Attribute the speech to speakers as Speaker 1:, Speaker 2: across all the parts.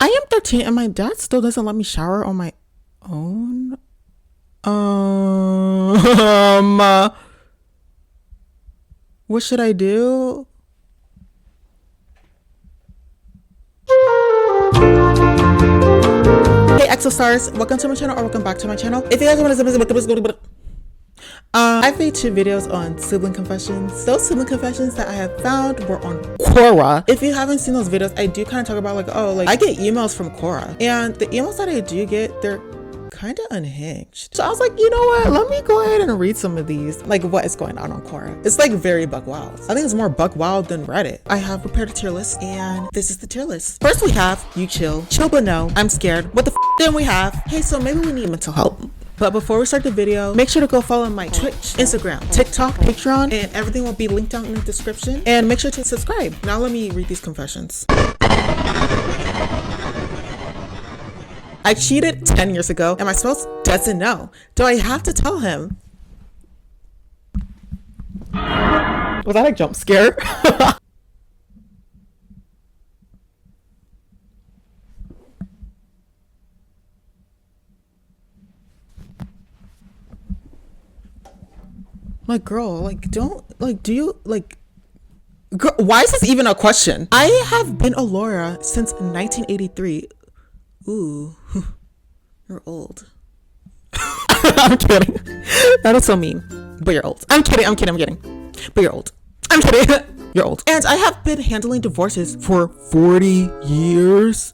Speaker 1: I am 13 and my dad still doesn't let me shower on my own. What should I do? Hey EXO stars, welcome to my channel or welcome back to my channel. If you guys want to I've made 2 videos on sibling confessions. Those sibling confessions that I have found were on Quora. If you haven't seen those videos, I do kind of talk about I get emails from Quora, and the emails that I do get, they're kind of unhinged. So I was like, you know what, let me go ahead and read some of these, like what is going on Quora. It's like very buck wild. I think it's more buck wild than Reddit. I have prepared a tier list, and this is the tier list. First we have you chill but no, I'm scared, what the then we have hey, so maybe we need mental help. But before we start the video, make sure to go follow my Twitch, Instagram, TikTok, Patreon, and everything will be linked down in the description. And make sure to subscribe. Now let me read these confessions. I cheated 10 years ago and my spouse doesn't know. Do I have to tell him? Was that a jump scare? Like, girl, don't, do you, girl, why is this even a question? I have been a lawyer since 1983. Ooh, you're old. I'm kidding. That is so mean, but you're old. I'm kidding, but you're old. I'm kidding, you're old. And I have been handling divorces for 40 years.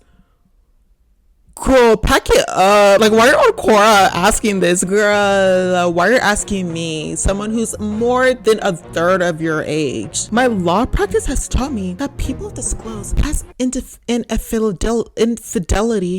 Speaker 1: Girl, pack it up. Why are you on Quora asking this, girl? Why are you asking me, someone who's more than a third of your age? My law practice has taught me that people disclose past infidelity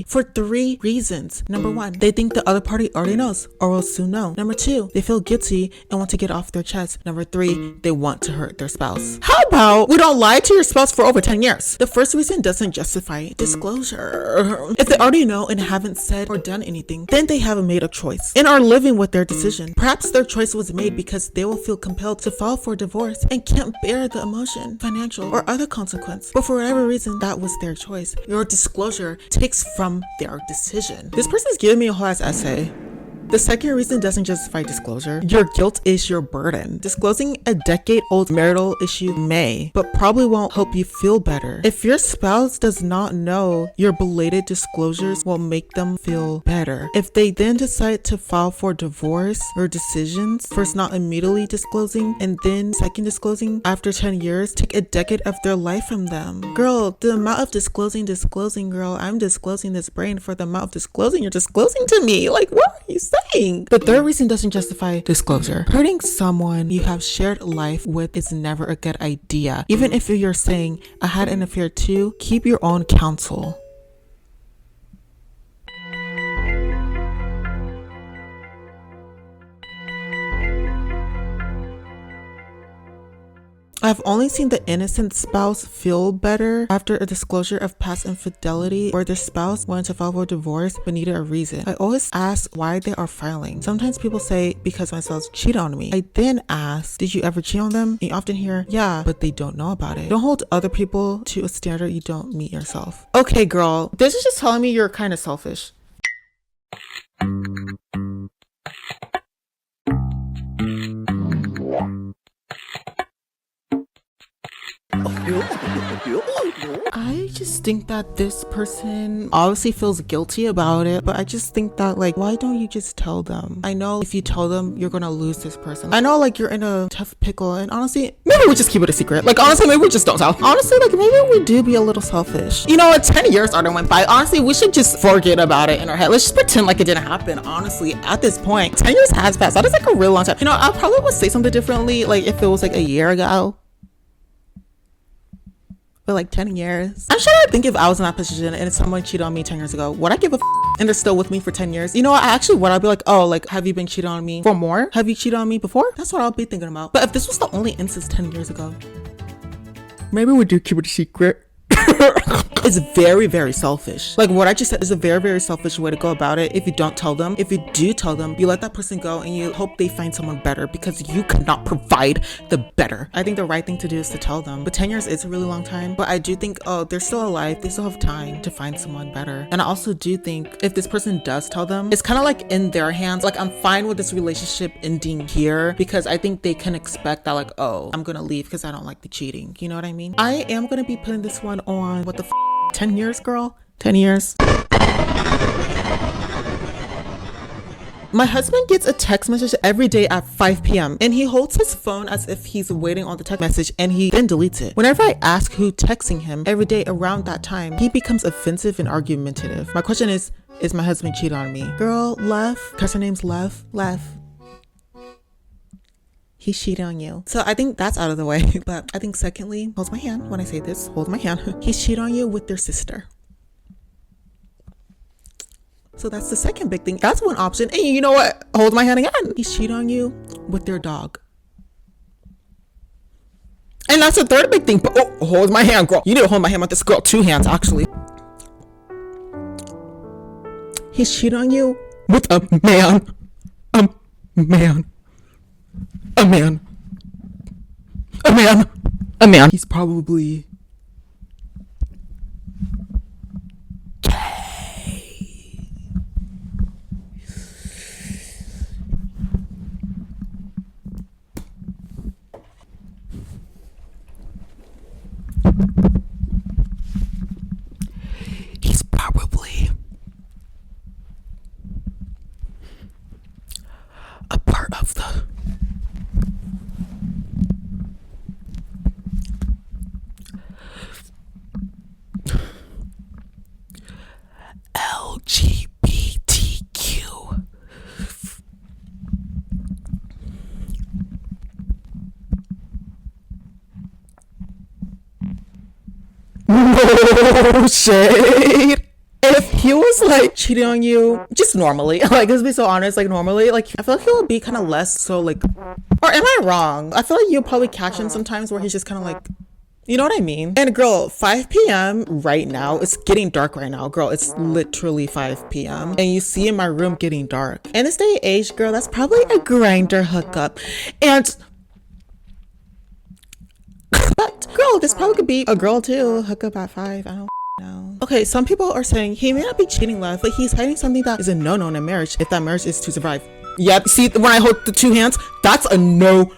Speaker 1: for 3 reasons. Number 1, they think the other party already knows or will soon know. Number 2, they feel guilty and want to get off their chest. Number 3, they want to hurt their spouse. How about we don't lie to your spouse for over 10 years? The first reason doesn't justify disclosure. If they already know and haven't said or done anything, then they haven't made a choice and are living with their decision. Perhaps their choice was made because they will feel compelled to file for divorce and can't bear the emotion, financial, or other consequence. But for whatever reason, that was their choice. Your disclosure takes from their decision. This person is giving me a whole ass essay. The second reason doesn't justify disclosure. Your guilt is your burden. Disclosing a decade-old marital issue may, but probably won't help you feel better. If your spouse does not know, your belated disclosures will make them feel better. If they then decide to file for divorce, your decisions, first not immediately disclosing and then second disclosing after 10 years, take a decade of their life from them. Girl, the amount of disclosing, girl, I'm disclosing this brain for the amount of disclosing you're disclosing to me. What are you saying? The third reason doesn't justify disclosure. Hurting someone you have shared life with is never a good idea. Even if you're saying, I had an affair too, keep your own counsel. I've only seen the innocent spouse feel better after a disclosure of past infidelity or their spouse wanted to file for divorce but needed a reason. I always ask why they are filing. Sometimes people say, because my spouse cheated on me. I then ask, did you ever cheat on them? And you often hear, yeah, but they don't know about it. Don't hold other people to a standard you don't meet yourself. Okay, girl, this is just telling me you're kind of selfish. I just think that this person obviously feels guilty about it, but I just think that why don't you just tell them? I know if you tell them, you're gonna lose this person. I know you're in a tough pickle, and honestly, maybe we just keep it a secret. Honestly, maybe we just don't tell. Honestly, maybe we do be a little selfish. You know what, 10 years already went by. Honestly, we should just forget about it in our head. Let's just pretend like it didn't happen. Honestly, at this point, 10 years has passed. That is a real long time. You know, I probably would say something differently if it was a year ago. But 10 years. I'm sure I think if I was in that position and someone cheated on me 10 years ago, would I give a and they're still with me for 10 years? You know what? I'd be like, oh, have you been cheated on me for more? Have you cheated on me before? That's what I'll be thinking about. But if this was the only instance 10 years ago, maybe we do keep it a secret. is very, very selfish. Like what I just said is a very, very selfish way to go about it. If you don't tell them, if you do tell them, you let that person go and you hope they find someone better because you cannot provide the better. I think the right thing to do is to tell them. But 10 years is a really long time. But I do think, oh, they're still alive. They still have time to find someone better. And I also do think if this person does tell them, it's kind of like in their hands. Like I'm fine with this relationship ending here because I think they can expect that like, oh, I'm gonna leave because I don't like the cheating. You know what I mean? I am gonna be putting this one on what the 10 years, girl? 10 years. My husband gets a text message every day at 5 p.m. and he holds his phone as if he's waiting on the text message and he then deletes it. Whenever I ask who texting him every day around that time, he becomes offensive and argumentative. My question is my husband cheating on me? Girl, Lev, because her name's Lev. He's cheating on you. So I think that's out of the way. But I think secondly, hold my hand when I say this, hold my hand. He's cheating on you with their sister. So that's the second big thing. That's one option. And you know what? Hold my hand again. He's cheating on you with their dog. And that's the third big thing. But oh, hold my hand, girl. You need to hold my hand with this girl. 2 hands, actually. He's cheating on you with a man. A man. He's probably a part of the LGBTQ. No shade. If he was like cheating on you just normally, like let's be so honest, like normally, like I feel like he would be kind of less so like, or am I wrong? I feel like you'll probably catch him sometimes where he's just kind of like, you know what I mean? And girl, 5 p.m. right now, it's getting dark right now, girl. It's literally 5 p.m. and you see in my room getting dark. In this day and age, girl, that's probably a grinder hookup. And but girl, this probably could be a girl too, hookup at 5. I don't know. Okay, some people are saying he may not be cheating, Love, but he's hiding something that is a no-no in a marriage if that marriage is to survive. Yep, see when I hold the 2 hands, that's a no.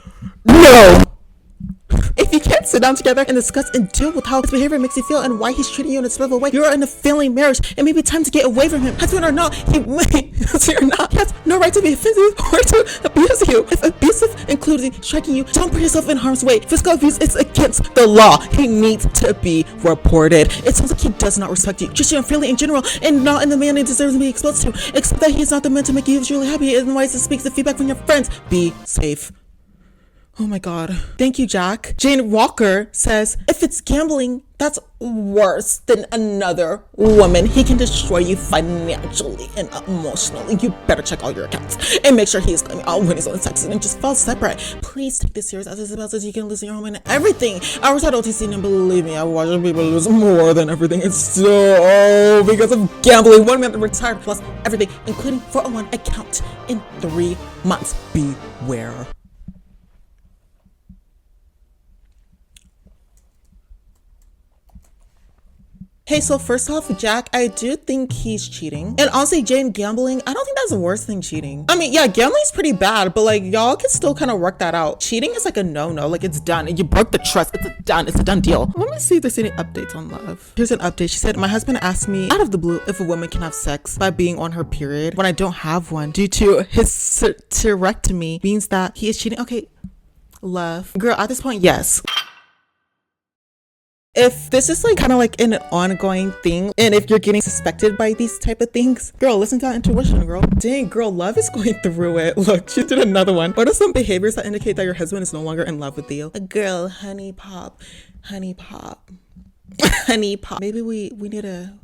Speaker 1: If you can't sit down together and discuss and deal with how his behavior makes you feel and why he's treating you in a special way, you're in a failing marriage. It may be time to get away from him. Husband or not, he has no right to be offensive or to abuse you. If abusive, including striking you, don't put yourself in harm's way. Physical abuse is against the law. He needs to be reported. It sounds like he does not respect you, treats you unfairly in general, and not in the man he deserves to be exposed to. Except that he's not the man to make you truly happy. And wise to speak the feedback from your friends. Be safe. Oh my God. Thank you, Jack. Jane Walker says, if it's gambling, that's worse than another woman. He can destroy you financially and emotionally. You better check all your accounts and make sure he's claiming all when he's on sex and just fall separate. Please take this serious as it's about so you can lose your home and everything. I was at OTC and believe me, I watched people lose more than everything. It's so because of gambling. One man retired plus everything, including 401 account in 3 months. Beware. Hey, so first off, Jack, I do think he's cheating. And honestly, Jane, gambling, I don't think that's worse than cheating. I mean, yeah, gambling's pretty bad, but like y'all can still kind of work that out. Cheating is like a no-no, like it's done. You broke the trust, it's a done deal. Let me see if there's any updates on Love. Here's an update. She said, my husband asked me out of the blue if a woman can have sex by being on her period when I don't have one due to his hysterectomy means that he is cheating. Okay, Love. Girl, at this point, yes. If this is like kind of like an ongoing thing and if you're getting suspected by these type of things, girl, listen to that intuition, girl. Dang, girl, Love is going through it. Look, she did another one. What are some behaviors that indicate that your husband is no longer in love with you? A girl, honey pop. Maybe we need to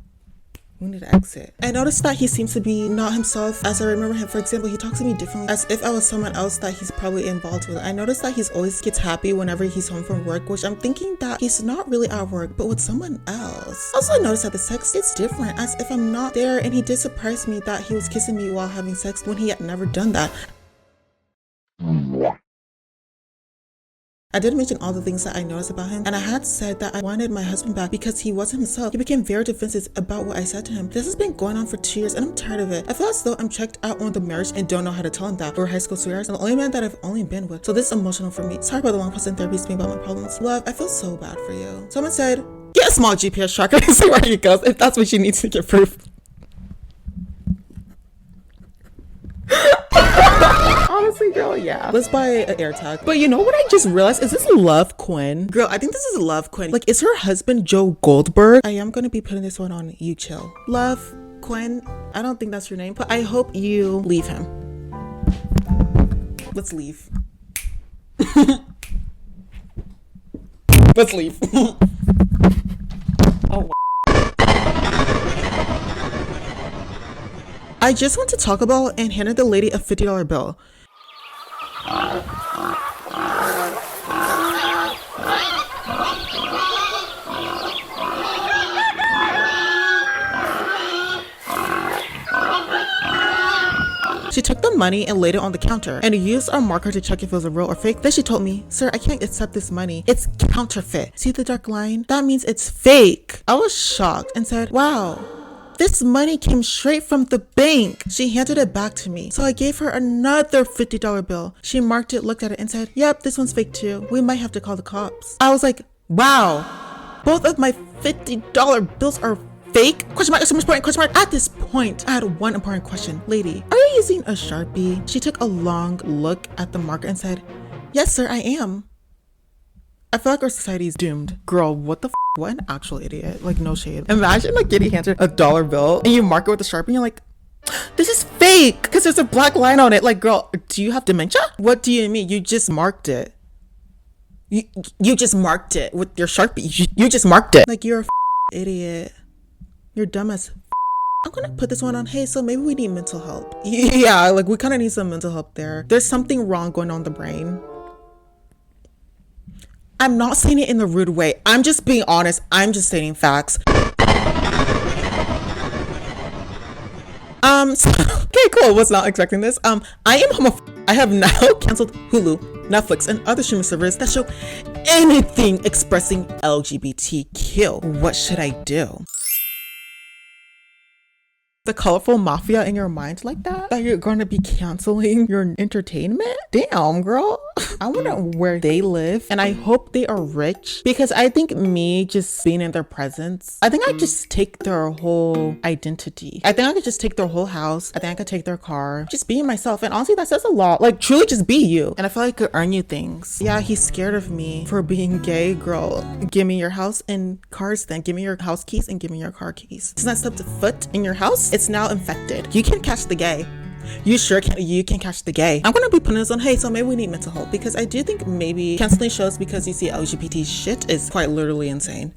Speaker 1: We need to exit. I noticed that he seems to be not himself as I remember him. For example, he talks to me differently as if I was someone else that he's probably involved with. I noticed that he's always gets happy whenever he's home from work, which I'm thinking that he's not really at work, but with someone else. Also, I noticed that the sex is different as if I'm not there, and he did surprise me that he was kissing me while having sex when he had never done that. I did mention all the things that I noticed about him, and I had said that I wanted my husband back because he wasn't himself. He became very defensive about what I said to him. This has been going on for 2 years, and I'm tired of it. I feel as though I'm checked out on the marriage and don't know how to tell him that. We're high school sweethearts, and the only man that I've only been with. So this is emotional for me. Sorry about the long pause in therapy speaking about my problems. Love, I feel so bad for you. Someone said, get a small GPS tracker and see where he goes if that's what you need to get proof. Honestly, girl, yeah. Let's buy an AirTag. But you know what I just realized? Is this Love Quinn? Girl, I think this is Love Quinn. Like, is her husband Joe Goldberg? I am gonna be putting this one on You Chill. Love Quinn. I don't think that's your name, but I hope you leave him. Let's leave. Let's leave. Oh. I just want to talk about and handed the lady a $50 bill. She took the money and laid it on the counter and used a marker to check if it was a real or fake. Then she told me, sir, I can't accept this money. It's counterfeit. See the dark line? That means it's fake. I was shocked and said, wow. This money came straight from the bank. She handed it back to me. So I gave her another $50 bill. She marked it, looked at it, and said, yep, this one's fake too. We might have to call the cops. I was like, wow, both of my $50 bills are fake? Question mark, exclamation point, question mark. At this point, I had one important question. Lady, are you using a Sharpie? She took a long look at the marker and said, yes, sir, I am. I feel like our society is doomed. Girl, what the what an actual idiot. Like, no shade. Imagine like getting handed a dollar bill and you mark it with a Sharpie and you're like, this is fake because there's a black line on it. Like, girl, do you have dementia? What do you mean? You just marked it. You just marked it with your Sharpie. You just marked it. Like, you're a idiot. You're dumb as I'm gonna put this one on, hey, so maybe we need mental help. Yeah, like we kind of need some mental help there. There's something wrong going on in the brain. I'm not saying it in the rude way. I'm just being honest. I'm just stating facts. Okay, cool. Was not expecting this. I am homophobic. I have now canceled Hulu, Netflix, and other streaming services that show anything expressing LGBTQ. What should I do? The colorful mafia in your mind like that you're going to be canceling your entertainment? Damn, girl. I wonder where they live, and I hope they are rich, because I think me just being in their presence, I think I just take their whole identity. I think I could just take their whole house. I think I could take their car. Just being myself, and honestly, that says a lot. Like, truly just be you. And I feel like I could earn you things. Yeah, he's scared of me for being gay. Girl, give me your house and cars then. Give me your house keys and give me your car keys. Since I stepped foot in your house, it's now infected. You can catch the gay. You sure can. You can catch the gay. I'm gonna be putting this on, hey, so maybe we need mental help, because I do think maybe canceling shows because you see LGBT shit is quite literally insane.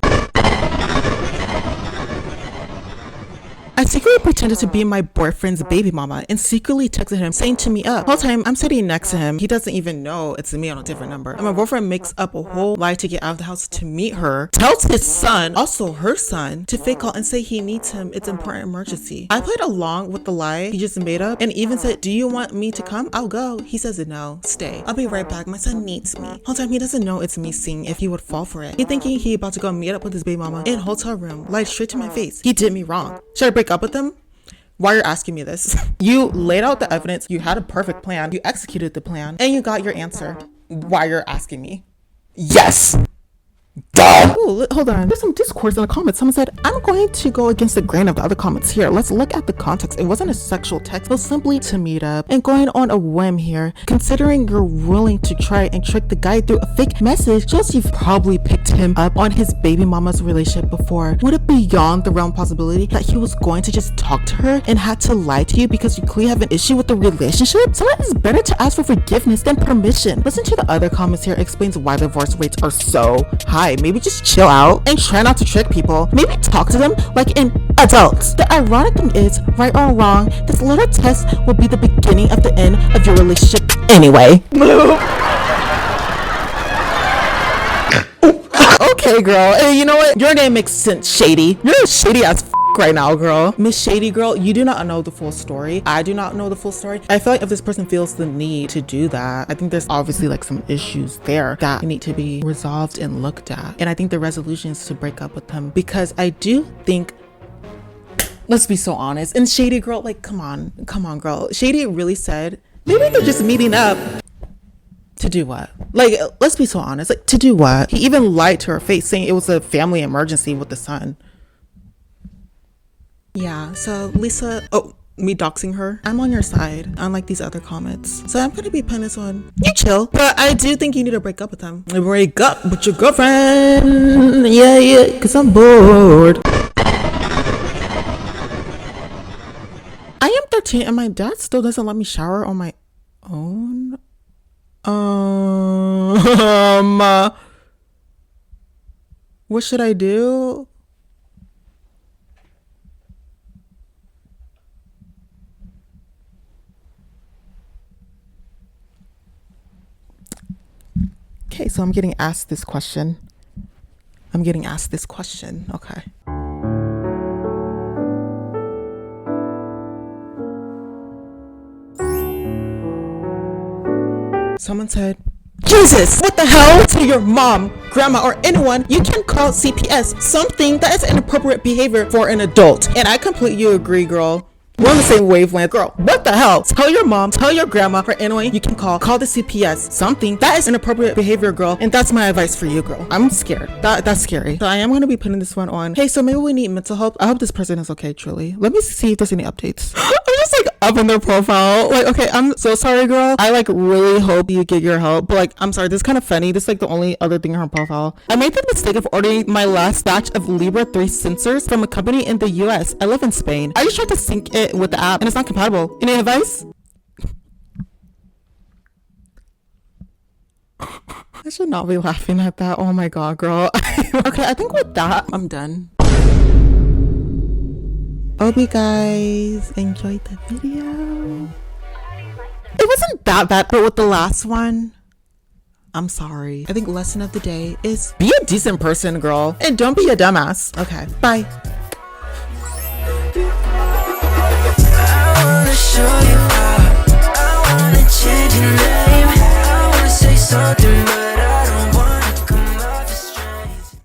Speaker 1: I secretly pretended to be my boyfriend's baby mama and secretly texted him saying to me up. The whole time I'm sitting next to him, he doesn't even know it's me on a different number. And my boyfriend makes up a whole lie to get out of the house to meet her, tells his son, also her son, to fake call and say he needs him. It's an important emergency. I played along with the lie he just made up and even said, do you want me to come? I'll go. He says no, stay. I'll be right back. My son needs me. Whole time he doesn't know it's me seeing if he would fall for it. He thinking he about to go meet up with his baby mama in hotel room, lied straight to my face. He did me wrong. Should I break up with him? Why you're asking me this? You laid out the evidence, you had a perfect plan, you executed the plan, and you got your answer. Why you're asking me? Yes! Duh! Ooh, hold on. There's some discourse in the comments. Someone said, I'm going to go against the grain of the other comments here. Let's look at the context. It wasn't a sexual text, but simply to meet up. And going on a whim here, considering you're willing to try and trick the guy through a fake message, shows you've probably picked him up on his baby mama's relationship before. Would it be beyond the realm possibility that he was going to just talk to her and had to lie to you because you clearly have an issue with the relationship? Sometimes it's better to ask for forgiveness than permission. Listen to the other comments here. Explains why divorce rates are so high. Maybe just chill out and try not to trick people. Maybe talk to them like in adults. The ironic thing is, right or wrong, this little test will be the beginning of the end of your relationship anyway. Okay, girl. Hey, you know what? Your name makes sense, Shady. You're shady as right now, girl. Miss Shady Girl, you do not know the full story. I do not know the full story. I feel like if this person feels the need to do that, I think there's obviously like some issues there that need to be resolved and looked at. And I think the resolution is to break up with them, because I do think, let's be so honest, and Shady Girl, like, come on, girl. Shady really said, maybe they're just meeting up. To do what? Like, let's be so honest. Like, to do what? He even lied to her face, saying it was a family emergency with the son. Yeah, so Lisa, me doxing her, I'm on your side, unlike these other comments. So I'm gonna be putting this on, you chill. But I do think you need to break up with them. Break up with your girlfriend. Yeah, because I'm bored. I am 13 and my dad still doesn't let me shower on my own. What should I do? Okay, so I'm getting asked this question. Okay. Someone said, Jesus, what the hell? To your mom, grandma, or anyone, you can call CPS something that is inappropriate behavior for an adult. And I completely agree, girl. We're on the same wavelength, girl. What the hell? Tell your mom, tell your grandma, or anyone you can call the CPS something that is inappropriate behavior, girl. And that's my advice for you, girl. I'm scared. That's scary. So I am going to be putting this one on. Hey, so maybe we need mental help. I hope this person is okay, truly. Let me see if there's any updates. I'm just like up in their profile. Like, okay, I'm so sorry, girl. I like really hope you get your help. But like, I'm sorry, this is kind of funny. This is like the only other thing on her profile. I made the mistake of ordering my last batch of Libra 3 sensors from a company in the US. I live in Spain. I just tried to sync it with the app and it's not compatible. Any advice? I should not be laughing at that. Oh my god, girl. Okay, I think with that, I'm done. Hope you guys enjoyed the video. It wasn't that bad, but with the last one, I'm sorry. I think lesson of the day is be a decent person, girl, and don't be a dumbass. Okay, bye.
Speaker 2: I wanna show you how